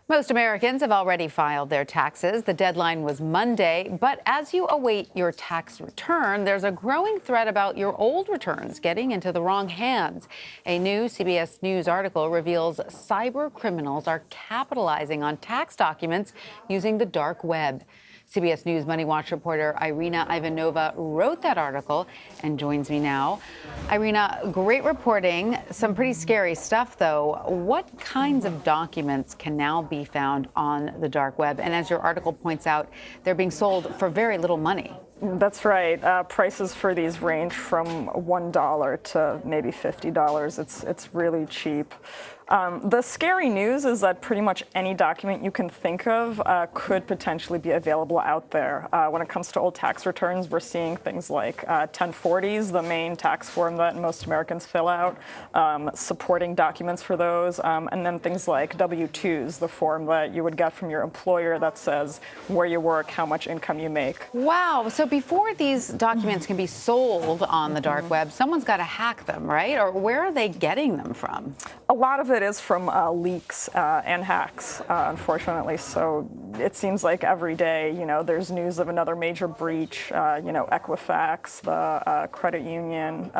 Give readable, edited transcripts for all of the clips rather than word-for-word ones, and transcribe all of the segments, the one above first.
Most Americans have already filed their taxes. The deadline was Monday, but as you await your tax return, there's a growing threat about your old returns getting into the wrong hands. A new CBS News article reveals cyber criminals are capitalizing on tax documents using the dark web. CBS News Money Watch reporter Irina Ivanova wrote that article and joins me now. Irina, great reporting. Some pretty scary stuff, though. What kinds of documents can now be found on the dark web? And as your article points out, they're being sold for very little money. That's right. Prices for these range from $1 to maybe $50. It's really cheap. The scary news is that pretty much any document you can think of could potentially be available out there. When it comes to old tax returns, we're seeing things like 1040s, the main tax form that most Americans fill out, supporting documents for those, and then things like W-2s, the form that you would get from your employer that says where you work, how much income you make. Wow. So before these documents can be sold on the dark web, someone's got to hack them, right? Or where are they getting them from? A lot of it is from leaks and hacks, unfortunately. So it seems like every day, there's news of another major breach. Equifax, the credit union.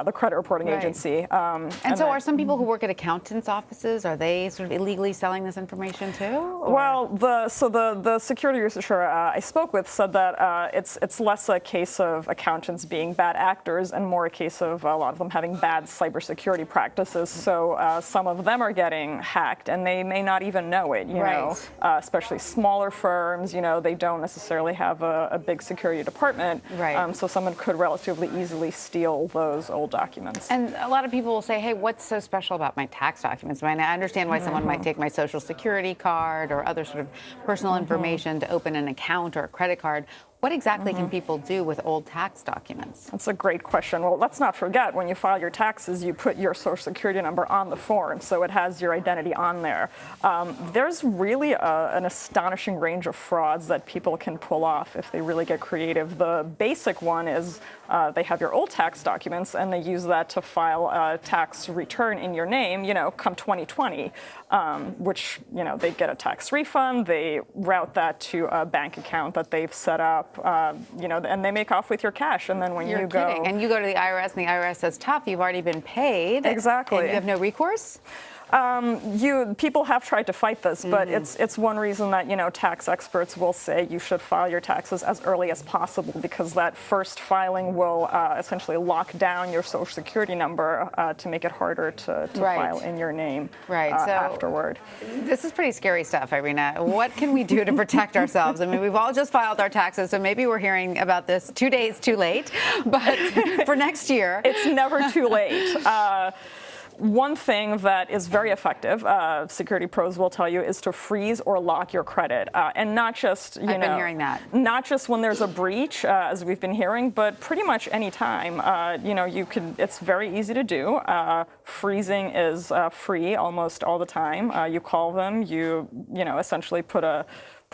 The credit reporting agency. And so are some people who work at accountants' offices, are they sort of illegally selling this information too? Or? Well, the security researcher I spoke with said that it's less a case of accountants being bad actors and more a case of a lot of them having bad cybersecurity practices. So some of them are getting hacked and they may not even know it, especially smaller firms, they don't necessarily have a big security department. Right. So someone could relatively easily steal those old documents. And a lot of people will say, hey, what's so special about my tax documents? I understand why someone might take my social security card or other sort of personal information to open an account or a credit card. What exactly can people do with old tax documents? That's a great question. Well, let's not forget, when you file your taxes, you put your social security number on the form, so it has your identity on there. There's really an astonishing range of frauds that people can pull off if they really get creative. The basic one is they have your old tax documents, and they use that to file a tax return in your name, come 2020, which, they get a tax refund, they route that to a bank account that they've set up, and they make off with your cash. And then when you go... And you go to the IRS, and the IRS says, tough, you've already been paid. Exactly. And you have no recourse? People have tried to fight this, but it's one reason that, tax experts will say you should file your taxes as early as possible, because that first filing will essentially lock down your social security number to make it harder to file in your name afterward. This is pretty scary stuff, Irina. What can we do to protect ourselves? We've all just filed our taxes, so maybe we're hearing about this 2 days too late, but for next year. It's never too late. One thing that is very effective, security pros will tell you, is to freeze or lock your credit, and not just I've been hearing that. Not just when there's a breach, as we've been hearing, but pretty much any time. You can. It's very easy to do. Freezing is free almost all the time. You call them. You essentially put a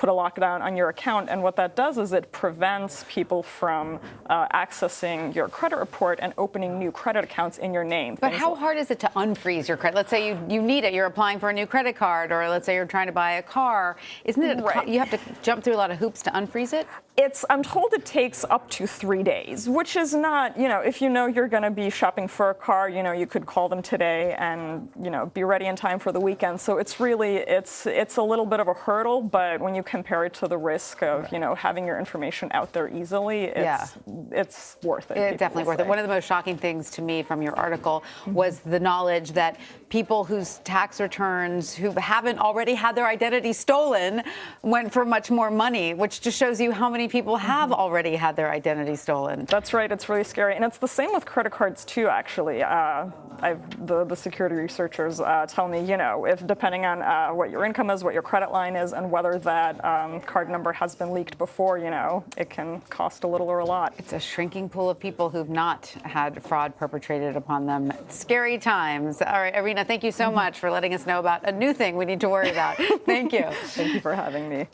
lockdown on your account, and what that does is it prevents people from accessing your credit report and opening new credit accounts in your name. But how hard is it to unfreeze your credit? Let's say you need it, you're applying for a new credit card, or let's say you're trying to buy a car. Isn't it you have to jump through a lot of hoops to unfreeze it? I'm told it takes up to 3 days, which is not, if you're going to be shopping for a car, you could call them today and, be ready in time for the weekend. So it's really, it's a little bit of a hurdle, but when you compare it to the risk of, having your information out there easily, it's worth it. It's definitely worth it. One of the most shocking things to me from your article was the knowledge that people whose tax returns, who haven't already had their identity stolen, went for much more money, which just shows you how many people have already had their identity stolen. That's right. It's really scary. And it's the same with credit cards, too, actually. The security researchers tell me, if depending on what your income is, what your credit line is, and whether that card number has been leaked before, it can cost a little or a lot. It's a shrinking pool of people who've not had fraud perpetrated upon them. Scary times. All right, Irina, thank you so much for letting us know about a new thing we need to worry about. Thank you. Thank you for having me.